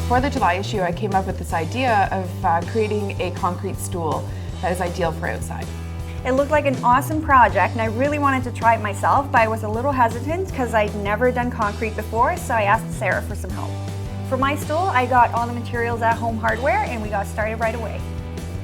For the July issue, I came up with this idea of creating a concrete stool that is ideal for outside. It looked like an awesome project and I really wanted to try it myself, but I was a little hesitant because I'd never done concrete before, so I asked Sarah for some help. For my stool, I got all the materials at Home Hardware and we got started right away.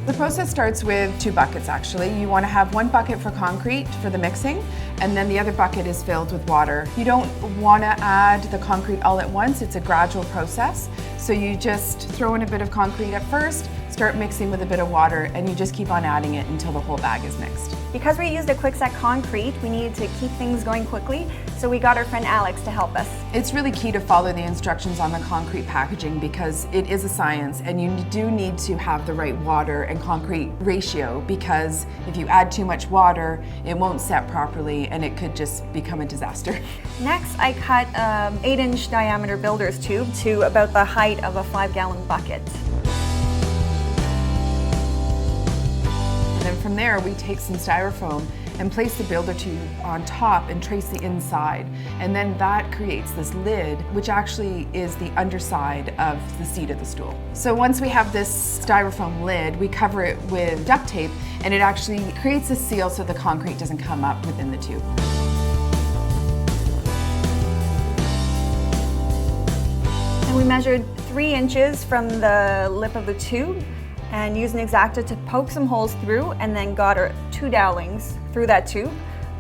The process starts with 2 buckets actually. You want to have 1 bucket for concrete for the mixing, and then the other bucket is filled with water. You don't want to add the concrete all at once, it's a gradual process. So you just throw in a bit of concrete at first, start mixing with a bit of water, and you just keep on adding it until the whole bag is mixed. Because we used a quickset concrete, we needed to keep things going quickly, so we got our friend Alex to help us. It's really key to follow the instructions on the concrete packaging because it is a science and you do need to have the right water and concrete ratio, because if you add too much water, it won't set properly and it could just become a disaster. Next, I cut an 8-inch diameter builder's tube to about the height of a 5-gallon bucket. And then from there, we take some styrofoam and place the builder tube on top and trace the inside. And then that creates this lid, which actually is the underside of the seat of the stool. So once we have this styrofoam lid, we cover it with duct tape, and it actually creates a seal so the concrete doesn't come up within the tube. And we measured 3 inches from the lip of the tube and used an X-Acto to poke some holes through, and then got our 2 dowlings through that tube,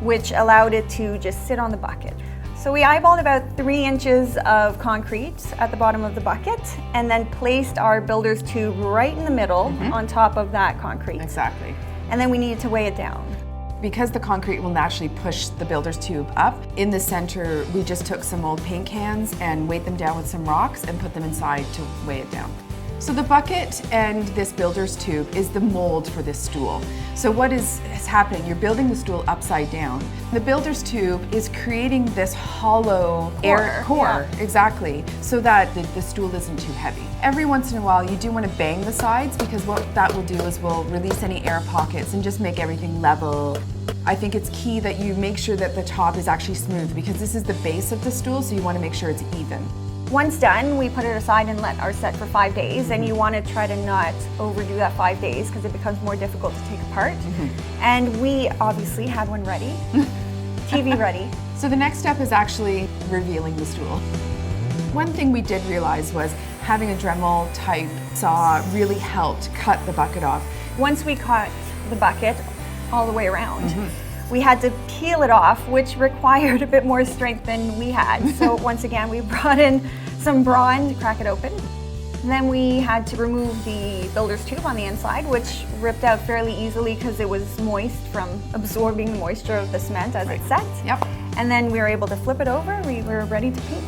which allowed it to just sit on the bucket. So we eyeballed about 3 inches of concrete at the bottom of the bucket and then placed our builder's tube right in the middle on top of that concrete. Exactly. And then we needed to weigh it down. Because the concrete will naturally push the builder's tube up, in the center we just took some old paint cans and weighed them down with some rocks and put them inside to weigh it down. So the bucket and this builder's tube is the mold for this stool. So what is happening, you're building the stool upside down. The builder's tube is creating this hollow air core, exactly, so that the stool isn't too heavy. Every once in a while you do want to bang the sides, because what that will do is will release any air pockets and just make everything level. I think it's key that you make sure that the top is actually smooth, because this is the base of the stool, so you want to make sure it's even. Once done, we put it aside and let ours set for 5 days, and you want to try to not overdo that 5 days because it becomes more difficult to take apart. And we obviously had one ready, TV ready. So the next step is actually revealing the stool. One thing we did realize was having a Dremel type saw really helped cut the bucket off. Once we cut the bucket all the way around, we had to peel it off, which required a bit more strength than we had. So once again, we brought in some brawn to crack it open. And then we had to remove the builder's tube on the inside, which ripped out fairly easily because it was moist from absorbing the moisture of the cement as it set. Yep. And then we were able to flip it over. We were ready to paint.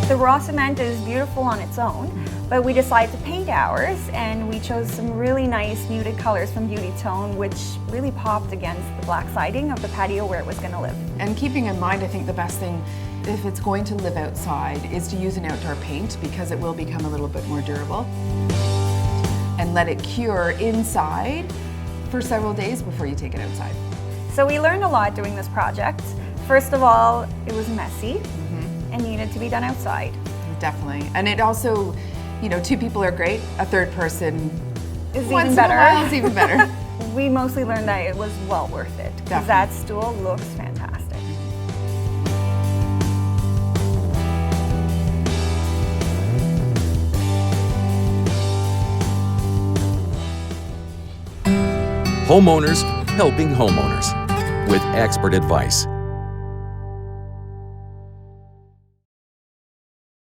The raw cement is beautiful on its own, but we decided to paint ours, and we chose some really nice muted colors from Beauty Tone, which really popped against the black siding of the patio where it was going to live. And keeping in mind, I think the best thing, if it's going to live outside, is to use an outdoor paint, because it will become a little bit more durable. And let it cure inside for several days before you take it outside. So we learned a lot doing this project. First of all, it was messy and needed to be done outside. Definitely. And it also, you know, 2 people are great, a 3rd person is once even better. In a while is even better. We mostly learned that it was well worth it, because that stool looks fantastic. Homeowners helping homeowners with expert advice.